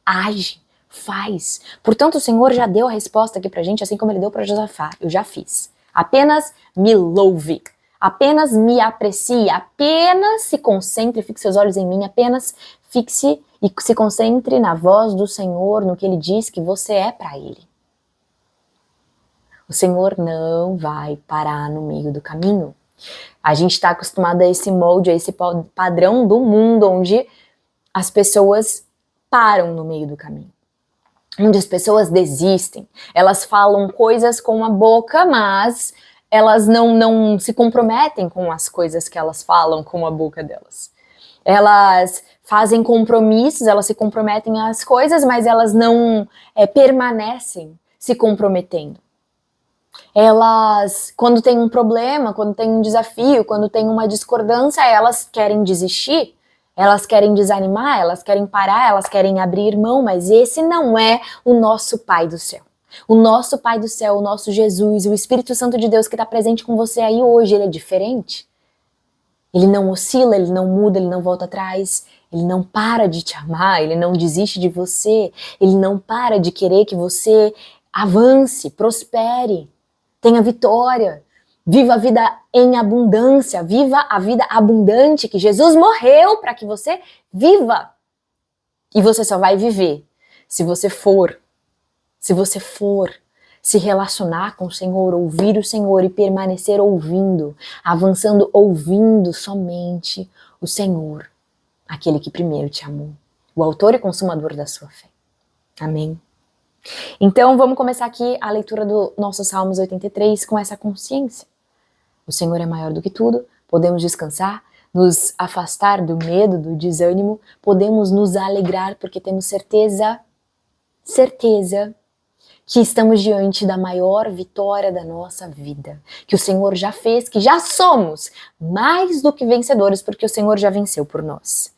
age, faz. Portanto, o Senhor já deu a resposta aqui pra gente, assim como Ele deu para Josafá. Eu já fiz. Apenas me louve. Apenas me aprecie. Apenas se concentre, fixe seus olhos em mim. Apenas fixe e se concentre na voz do Senhor, no que Ele diz que você é para Ele. O Senhor não vai parar no meio do caminho. A gente está acostumado a esse molde, a esse padrão do mundo, onde as pessoas param no meio do caminho, onde as pessoas desistem, elas falam coisas com a boca, mas elas não se comprometem com as coisas que elas falam com a boca delas. Elas fazem compromissos, elas se comprometem às coisas, mas elas não permanecem se comprometendo. Elas, quando tem um problema, quando tem um desafio, quando tem uma discordância, elas querem desistir. Elas querem desanimar, elas querem parar, elas querem abrir mão, mas esse não é o nosso Pai do céu. O nosso Pai do céu, o nosso Jesus, o Espírito Santo de Deus que está presente com você aí hoje, Ele é diferente. Ele não oscila, Ele não muda, Ele não volta atrás, Ele não para de te amar, Ele não desiste de você, Ele não para de querer que você avance, prospere, tenha vitória. Viva a vida em abundância, viva a vida abundante que Jesus morreu para que você viva. E você só vai viver se você for se relacionar com o Senhor, ouvir o Senhor e permanecer ouvindo, avançando ouvindo somente o Senhor, aquele que primeiro te amou, o autor e consumador da sua fé. Amém? Então vamos começar aqui a leitura do nosso Salmos 83 com essa consciência. O Senhor é maior do que tudo, podemos descansar, nos afastar do medo, do desânimo, podemos nos alegrar porque temos certeza que estamos diante da maior vitória da nossa vida, que o Senhor já fez, que já somos mais do que vencedores porque o Senhor já venceu por nós.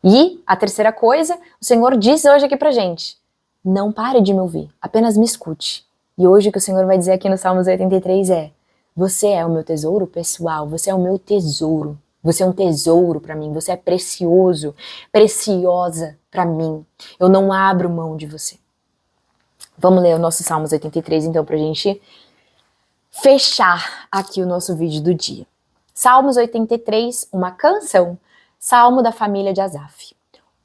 E a terceira coisa, o Senhor diz hoje aqui pra gente: não pare de me ouvir, apenas me escute. E hoje o que o Senhor vai dizer aqui no Salmos 83 é: você é o meu tesouro pessoal, você é o meu tesouro. Você é um tesouro para mim, você é precioso, preciosa para mim. Eu não abro mão de você. Vamos ler o nosso Salmos 83 então pra gente fechar aqui o nosso vídeo do dia. Salmos 83, uma canção, salmo da família de Asaf.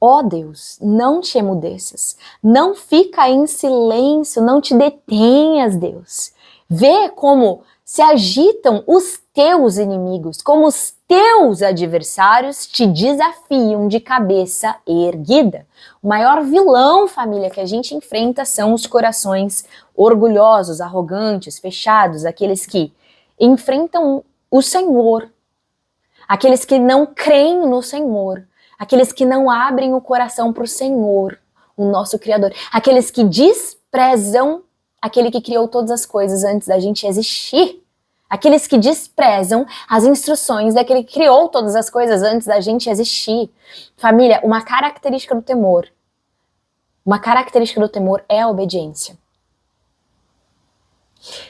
Ó Deus, não te emudeças, não fica em silêncio, não te detenhas, Deus. Vê como se agitam os teus inimigos, como os teus adversários te desafiam de cabeça erguida. O maior vilão, família, que a gente enfrenta são os corações orgulhosos, arrogantes, fechados, aqueles que enfrentam o Senhor, aqueles que não creem no Senhor, aqueles que não abrem o coração para o Senhor, o nosso Criador, aqueles que desprezam aquele que criou todas as coisas antes da gente existir, aqueles que desprezam as instruções daquele que criou todas as coisas antes da gente existir. Família, uma característica do temor é a obediência.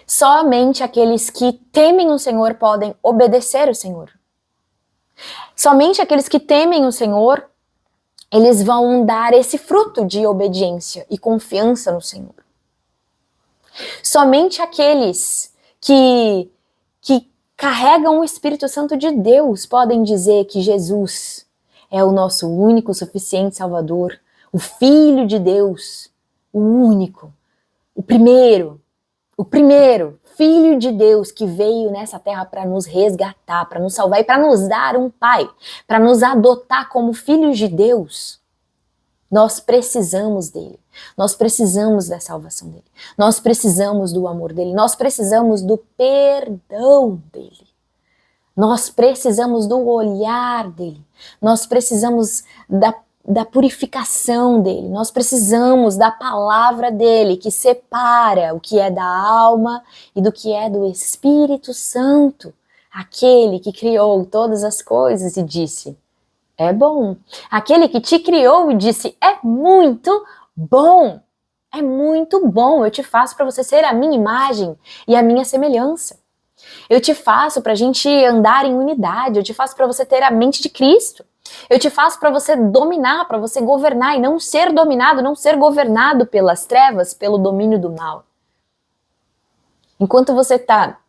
Somente aqueles que temem o Senhor podem obedecer o Senhor. Somente aqueles que temem o Senhor, eles vão dar esse fruto de obediência e confiança no Senhor. Somente aqueles que carregam o Espírito Santo de Deus podem dizer que Jesus é o nosso único, suficiente Salvador, o Filho de Deus, o único, o primeiro Filho de Deus que veio nessa terra para nos resgatar, para nos salvar e para nos dar um pai, para nos adotar como filhos de Deus. Nós precisamos dele, nós precisamos da salvação dele, nós precisamos do amor dele, nós precisamos do perdão dele, nós precisamos do olhar dele, nós precisamos da purificação dele, nós precisamos da palavra dele que separa o que é da alma e do que é do Espírito Santo, aquele que criou todas as coisas e disse: é bom. Aquele que te criou e disse: é muito bom. É muito bom. Eu te faço para você ser a minha imagem e a minha semelhança. Eu te faço para a gente andar em unidade. Eu te faço para você ter a mente de Cristo. Eu te faço para você dominar, para você governar e não ser dominado, não ser governado pelas trevas, pelo domínio do mal. Enquanto você está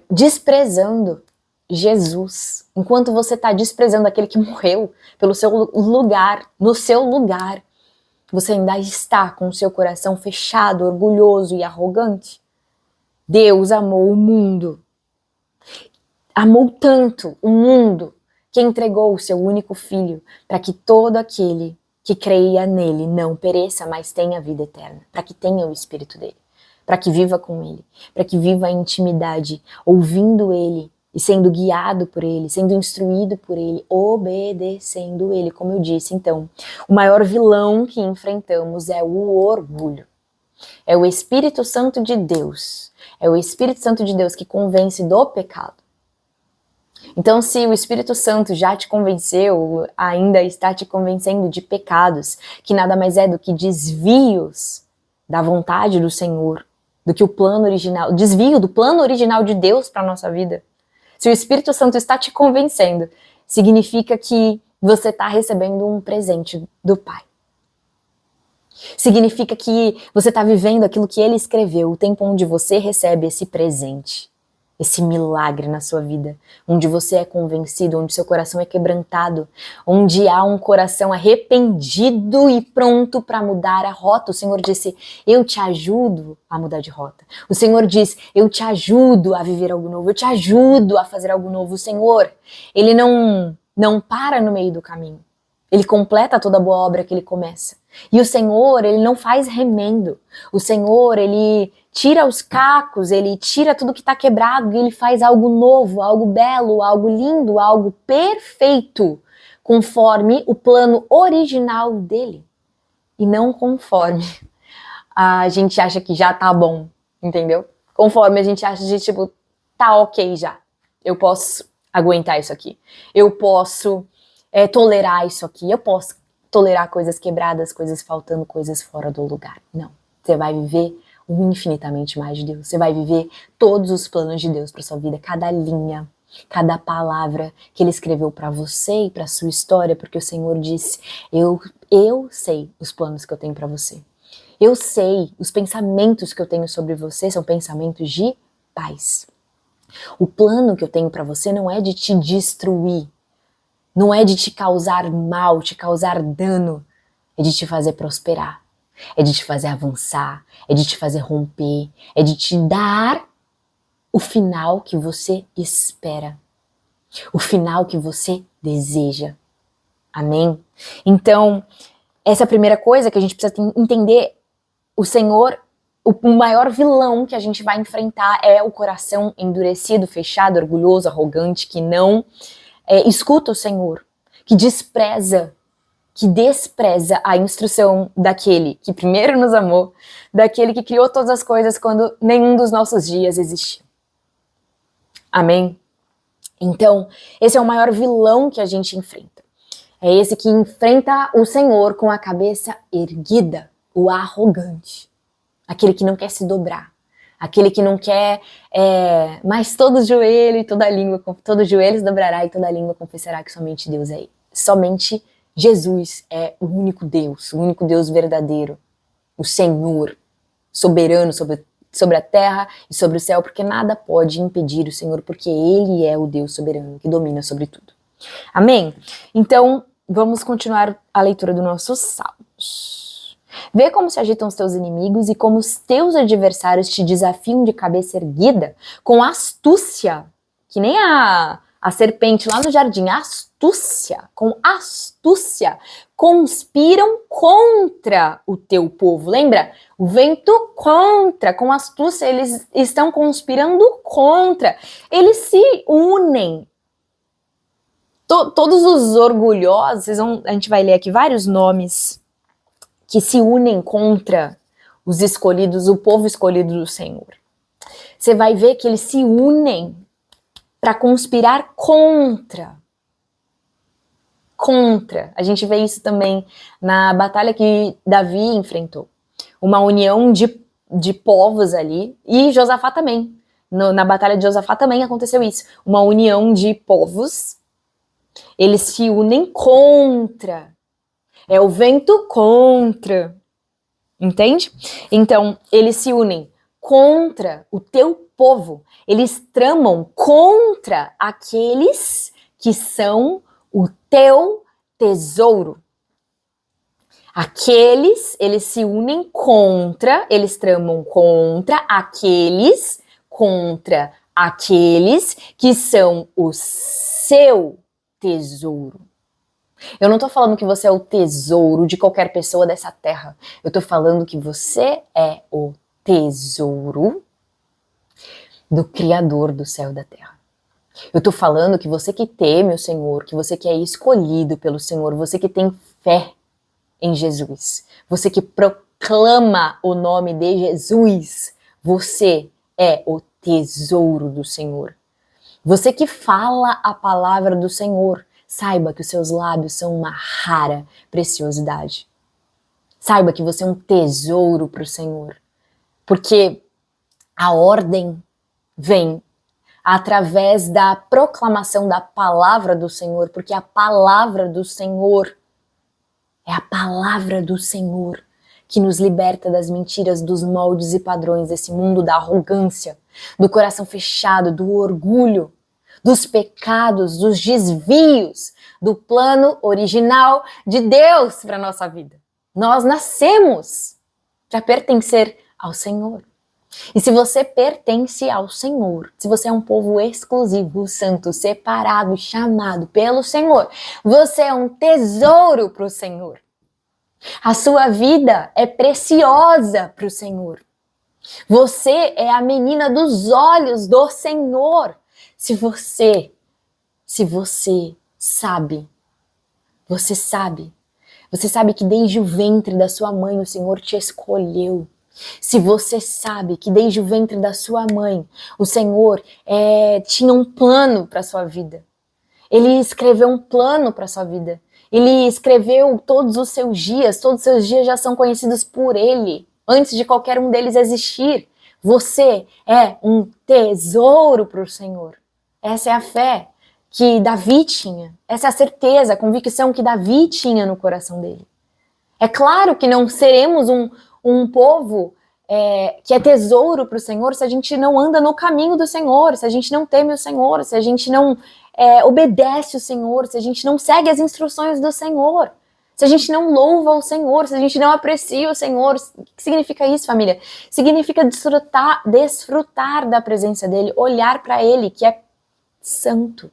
desprezando Jesus, enquanto você está desprezando aquele que morreu pelo seu lugar, no seu lugar, você ainda está com o seu coração fechado, orgulhoso e arrogante. Deus amou o mundo, amou tanto o mundo, que entregou o seu único filho para que todo aquele que creia nele não pereça, mas tenha vida eterna, para que tenha o Espírito dele, para que viva com ele, para que viva em intimidade, ouvindo ele, e sendo guiado por ele, sendo instruído por ele, obedecendo ele, como eu disse. Então, o maior vilão que enfrentamos é o orgulho. É o Espírito Santo de Deus. É o Espírito Santo de Deus que convence do pecado. Então, se o Espírito Santo já te convenceu, ainda está te convencendo de pecados, que nada mais é do que desvios da vontade do Senhor, do que o plano original, desvio do plano original de Deus para a nossa vida. Se o Espírito Santo está te convencendo, significa que você está recebendo um presente do Pai. Significa que você está vivendo aquilo que Ele escreveu, o tempo onde você recebe esse presente, esse milagre na sua vida, onde você é convencido, onde seu coração é quebrantado, onde há um coração arrependido e pronto para mudar a rota. O Senhor disse: eu te ajudo a mudar de rota. O Senhor diz: eu te ajudo a viver algo novo, eu te ajudo a fazer algo novo. O Senhor, Ele não para no meio do caminho. Ele completa toda a boa obra que Ele começa. E o Senhor, Ele não faz remendo. O Senhor, Ele tira os cacos, Ele tira tudo que está quebrado e Ele faz algo novo, algo belo, algo lindo, algo perfeito, conforme o plano original dEle. E não conforme a gente acha que já tá bom, entendeu? Conforme a gente acha de tipo, tá ok já. Eu posso aguentar isso aqui. Eu posso tolerar isso aqui. Eu posso tolerar coisas quebradas, coisas faltando, coisas fora do lugar. Não. Você vai viver o infinitamente mais de Deus. Você vai viver todos os planos de Deus para sua vida, cada linha, cada palavra que Ele escreveu para você e para sua história, porque o Senhor disse: eu sei os planos que eu tenho para você. Eu sei, os pensamentos que eu tenho sobre você são pensamentos de paz. O plano que eu tenho para você não é de te destruir, não é de te causar mal, te causar dano, é de te fazer prosperar, é de te fazer avançar, é de te fazer romper, é de te dar o final que você espera, o final que você deseja. Amém? Então, essa é a primeira coisa que a gente precisa entender. O Senhor, o maior vilão que a gente vai enfrentar é o coração endurecido, fechado, orgulhoso, arrogante, que não escuta o Senhor, que despreza a instrução daquele que primeiro nos amou, daquele que criou todas as coisas quando nenhum dos nossos dias existiu. Amém? Então, esse é o maior vilão que a gente enfrenta. É esse que enfrenta o Senhor com a cabeça erguida, o arrogante. Aquele que não quer se dobrar. Aquele que não quer, mas todo joelho e toda língua, todo joelho se dobrará e toda língua confessará que somente Deus é ele. Somente Jesus é o único Deus verdadeiro, o Senhor, soberano sobre a terra e sobre o céu, porque nada pode impedir o Senhor, porque Ele é o Deus soberano que domina sobre tudo. Amém? Então, vamos continuar a leitura dos nossos salmos. Vê como se agitam os teus inimigos e como os teus adversários te desafiam de cabeça erguida, com astúcia, que nem a serpente lá no jardim, com astúcia, conspiram contra o teu povo. Lembra? O vento contra, com astúcia, eles estão conspirando contra. Eles se unem. Todos os orgulhosos, a gente vai ler aqui vários nomes que se unem contra os escolhidos, o povo escolhido do Senhor. Você vai ver que eles se unem para conspirar contra. A gente vê isso também na batalha que Davi enfrentou. Uma união de povos ali, e Josafá também. Na batalha de Josafá também aconteceu isso. Uma união de povos, eles se unem contra. É o vento contra. Entende? Então, eles se unem contra o teu povo. Eles tramam contra aqueles que são o teu tesouro. Eles se unem contra, eles tramam contra aqueles que são o seu tesouro. Eu não tô falando que você é o tesouro de qualquer pessoa dessa terra. Eu tô falando que você é o tesouro do Criador do céu e da terra. Eu tô falando que você que teme o Senhor, que você que é escolhido pelo Senhor, você que tem fé em Jesus, você que proclama o nome de Jesus, você é o tesouro do Senhor. Você que fala a palavra do Senhor, saiba que os seus lábios são uma rara preciosidade. Saiba que você é um tesouro para o Senhor. Porque a ordem vem através da proclamação da palavra do Senhor, porque a palavra do Senhor é a palavra do Senhor que nos liberta das mentiras, dos moldes e padrões desse mundo da arrogância, do coração fechado, do orgulho, dos pecados, dos desvios, do plano original de Deus para a nossa vida. Nós nascemos para pertencer ao Senhor. E se você pertence ao Senhor, se você é um povo exclusivo, santo, separado, chamado pelo Senhor, você é um tesouro para o Senhor. A sua vida é preciosa para o Senhor. Você é a menina dos olhos do Senhor. Se você sabe que desde o ventre da sua mãe o Senhor te escolheu. Se você sabe que desde o ventre da sua mãe o Senhor tinha um plano para a sua vida. Ele escreveu um plano para a sua vida. Ele escreveu todos os seus dias já são conhecidos por Ele, antes de qualquer um deles existir. Você é um tesouro para o Senhor. Essa é a fé que Davi tinha. Essa é a certeza, a convicção que Davi tinha no coração dele. É claro que não seremos um povo que é tesouro para o Senhor se a gente não anda no caminho do Senhor, se a gente não teme o Senhor, se a gente não obedece o Senhor, se a gente não segue as instruções do Senhor, se a gente não louva o Senhor, se a gente não aprecia o Senhor. O que significa isso, família? Significa desfrutar da presença dele, olhar para ele, que é santo,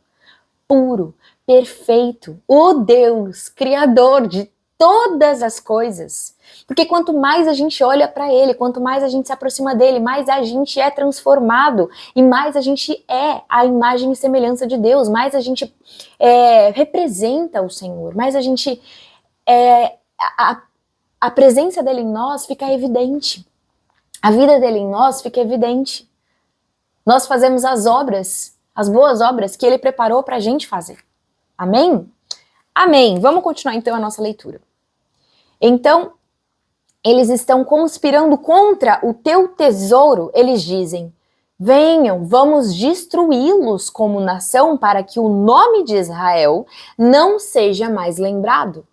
puro, perfeito, o Deus, criador de todas as coisas. Porque quanto mais a gente olha para ele, quanto mais a gente se aproxima dele, mais a gente é transformado e mais a gente é a imagem e semelhança de Deus, mais a gente representa o Senhor, mais a gente a presença dele em nós fica evidente. A vida dele em nós fica evidente. Nós fazemos as obras, as boas obras que ele preparou para a gente fazer. Amém? Amém. Vamos continuar então a nossa leitura. Então, eles estão conspirando contra o teu tesouro. Eles dizem: venham, vamos destruí-los como nação para que o nome de Israel não seja mais lembrado.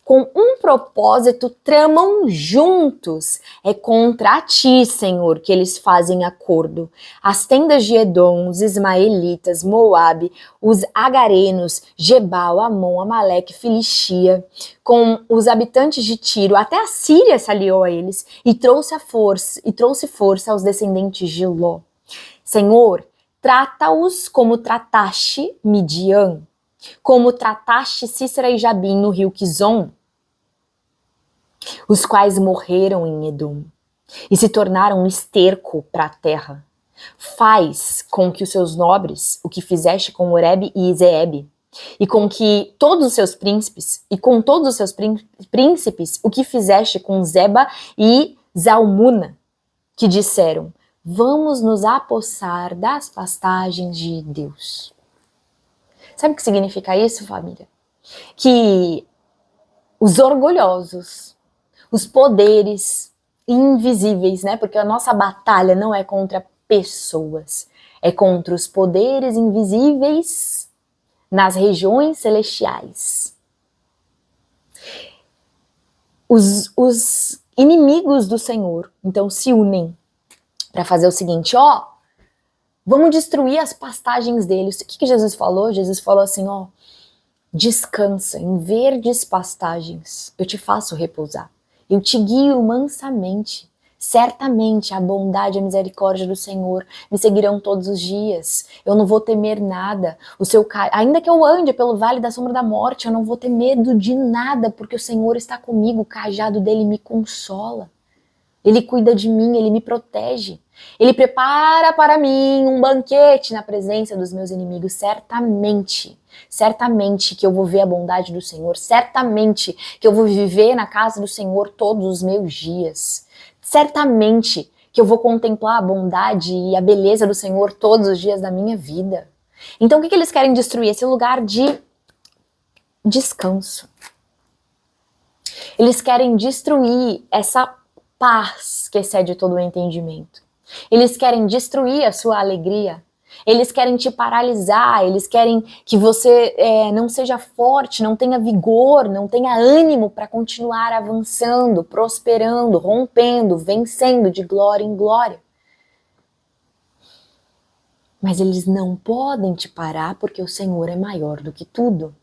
Com um propósito tramam juntos. É contra ti, Senhor, que eles fazem acordo. As tendas de Edom, os ismaelitas, Moabe, os agarenos, Gebal, Amon, Amaleque, Filistia, com os habitantes de Tiro, até a Síria se aliou a eles e trouxe força aos descendentes de Ló. Senhor, trata-os como trataste Midian, como trataste Sísera e Jabim no rio Quizon, os quais morreram em Edom e se tornaram um esterco para a terra. Faz com que os seus nobres, o que fizeste com Oreb e Zeeb, e com que todos os seus príncipes, o que fizeste com Zeba e Zalmuna, que disseram: vamos nos apossar das pastagens de Deus. Sabe o que significa isso, família? Que os orgulhosos, os poderes invisíveis, né? Porque a nossa batalha não é contra pessoas, é contra os poderes invisíveis nas regiões celestiais. Os inimigos do Senhor, então, se unem para fazer o seguinte: vamos destruir as pastagens deles. O que Jesus falou? Jesus falou assim: descansa em verdes pastagens, eu te faço repousar, eu te guio mansamente. Certamente a bondade e a misericórdia do Senhor me seguirão todos os dias. Eu não vou temer nada. Ainda que eu ande pelo vale da sombra da morte, eu não vou ter medo de nada, porque o Senhor está comigo, o cajado dele me consola. Ele cuida de mim, ele me protege. Ele prepara para mim um banquete na presença dos meus inimigos. Certamente que eu vou ver a bondade do Senhor. Certamente que eu vou viver na casa do Senhor todos os meus dias. Certamente que eu vou contemplar a bondade e a beleza do Senhor todos os dias da minha vida. Então o que eles querem destruir? Esse lugar de descanso. Eles querem destruir essa paz que excede todo o entendimento. Eles querem destruir a sua alegria. Eles querem te paralisar. Eles querem que você não seja forte, não tenha vigor, não tenha ânimo para continuar avançando, prosperando, rompendo, vencendo de glória em glória. Mas eles não podem te parar, porque o Senhor é maior do que tudo.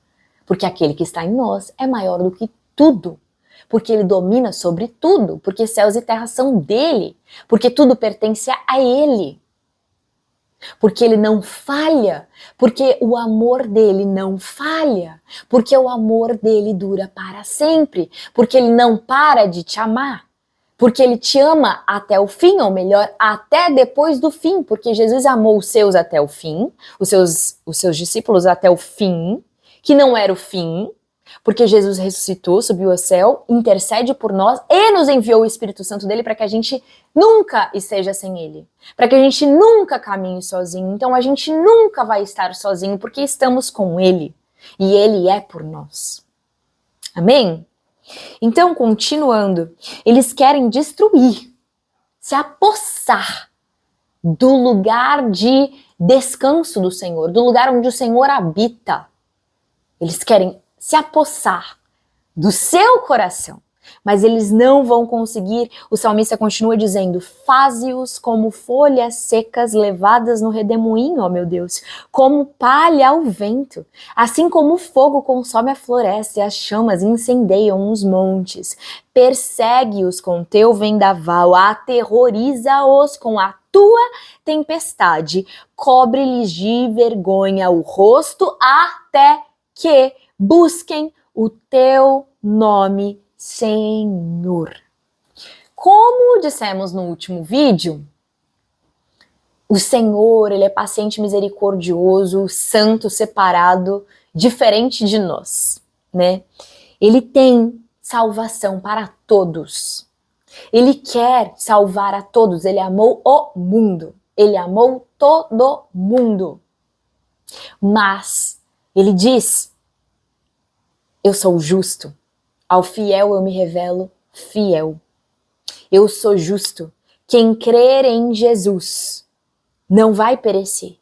Porque aquele que está em nós é maior do que tudo. Porque ele domina sobre tudo, porque céus e terra são dele, porque tudo pertence a ele, porque ele não falha, porque o amor dele não falha, porque o amor dele dura para sempre, porque ele não para de te amar, porque ele te ama até o fim, ou melhor, até depois do fim, porque Jesus amou os seus até o fim, os seus discípulos até o fim, que não era o fim, porque Jesus ressuscitou, subiu ao céu, intercede por nós e nos enviou o Espírito Santo dele para que a gente nunca esteja sem ele, para que a gente nunca caminhe sozinho. Então a gente nunca vai estar sozinho, porque estamos com ele e ele é por nós. Amém? Então, continuando, eles querem destruir, se apossar do lugar de descanso do Senhor, do lugar onde o Senhor habita. Eles querem se apossar do seu coração, mas eles não vão conseguir. O salmista continua dizendo: faze-os como folhas secas levadas no redemoinho, ó meu Deus, como palha ao vento, assim como o fogo consome a floresta e as chamas incendeiam os montes. Persegue-os com teu vendaval, aterroriza-os com a tua tempestade, cobre-lhes de vergonha o rosto até que busquem o teu nome, Senhor. Como dissemos no último vídeo, o Senhor, ele é paciente, misericordioso, santo, separado, diferente de nós, né? Ele tem salvação para todos. Ele quer salvar a todos. Ele amou o mundo. Ele amou todo mundo. Mas ele diz: eu sou justo. Ao fiel eu me revelo fiel. Eu sou justo. Quem crer em Jesus não vai perecer,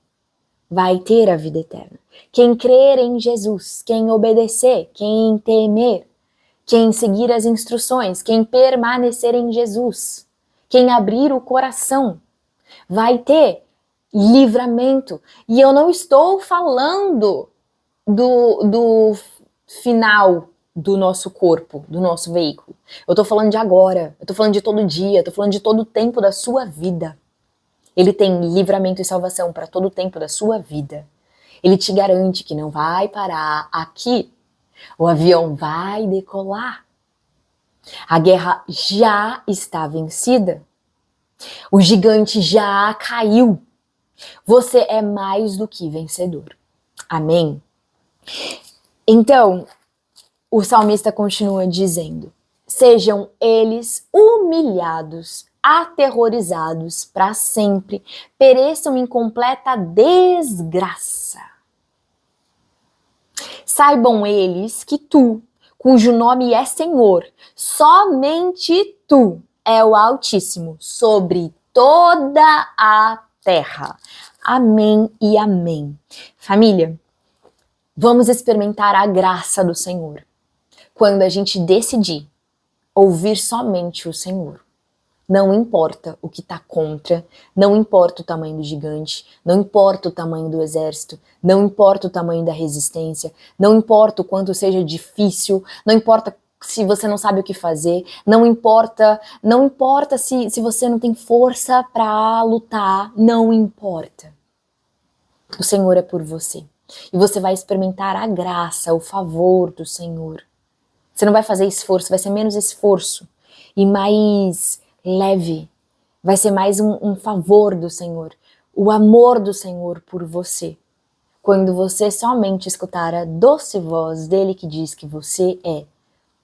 vai ter a vida eterna. Quem crer em Jesus, quem obedecer, quem temer, quem seguir as instruções, quem permanecer em Jesus, quem abrir o coração, vai ter livramento. E eu não estou falando do final do nosso corpo, do nosso veículo. Eu estou falando de agora, eu estou falando de todo dia, eu estou falando de todo o tempo da sua vida. Ele tem livramento e salvação para todo o tempo da sua vida. Ele te garante que não vai parar aqui. O avião vai decolar. A guerra já está vencida. O gigante já caiu. Você é mais do que vencedor. Amém? Então, o salmista continua dizendo: sejam eles humilhados, aterrorizados para sempre, pereçam em completa desgraça. Saibam eles que tu, cujo nome é Senhor, somente tu é o Altíssimo sobre toda a terra. Amém e amém. Família, vamos experimentar a graça do Senhor quando a gente decidir ouvir somente o Senhor. Não importa o que está contra, não importa o tamanho do gigante, não importa o tamanho do exército, não importa o tamanho da resistência, não importa o quanto seja difícil, não importa se você não sabe o que fazer, não importa se você não tem força para lutar, não importa. O Senhor é por você. E você vai experimentar a graça, o favor do Senhor. Você não vai fazer esforço, vai ser menos esforço e mais leve. Vai ser mais um favor do Senhor, o amor do Senhor por você. Quando você somente escutar a doce voz dele que diz que você é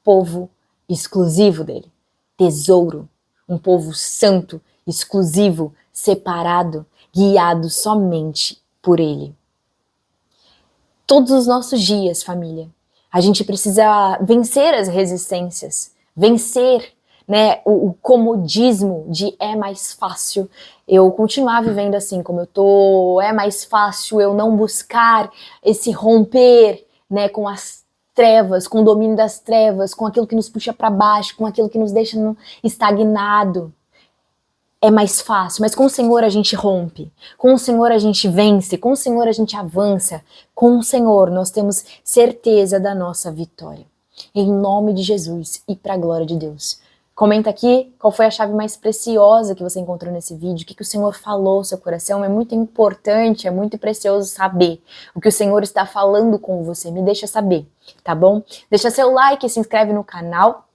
povo exclusivo dele, tesouro, um povo santo, exclusivo, separado, guiado somente por ele. Todos os nossos dias, família, a gente precisa vencer as resistências, vencer, né, o comodismo de é mais fácil eu continuar vivendo assim como eu tô, é mais fácil eu não buscar esse romper, né, com as trevas, com o domínio das trevas, com aquilo que nos puxa para baixo, com aquilo que nos deixa estagnado. É mais fácil, mas com o Senhor a gente rompe, com o Senhor a gente vence, com o Senhor a gente avança, com o Senhor nós temos certeza da nossa vitória. Em nome de Jesus e para a glória de Deus. Comenta aqui qual foi a chave mais preciosa que você encontrou nesse vídeo, o que o Senhor falou no seu coração. É muito importante, é muito precioso saber o que o Senhor está falando com você. Me deixa saber, tá bom? Deixa seu like, se inscreve no canal.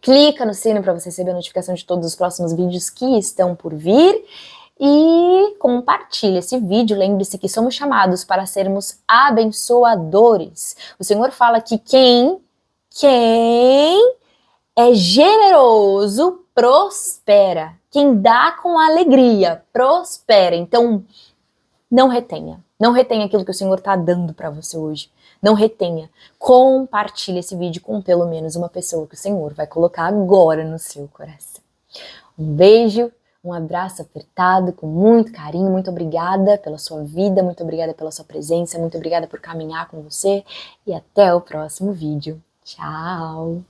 Clica no sino para você receber a notificação de todos os próximos vídeos que estão por vir. E compartilha esse vídeo. Lembre-se que somos chamados para sermos abençoadores. O Senhor fala que quem é generoso prospera. Quem dá com alegria prospera. Então, não retenha. Não retenha aquilo que o Senhor está dando para você hoje. Não retenha. Compartilhe esse vídeo com pelo menos uma pessoa que o Senhor vai colocar agora no seu coração. Um beijo, um abraço apertado, com muito carinho. Muito obrigada pela sua vida, muito obrigada pela sua presença, muito obrigada por caminhar com você. E até o próximo vídeo. Tchau!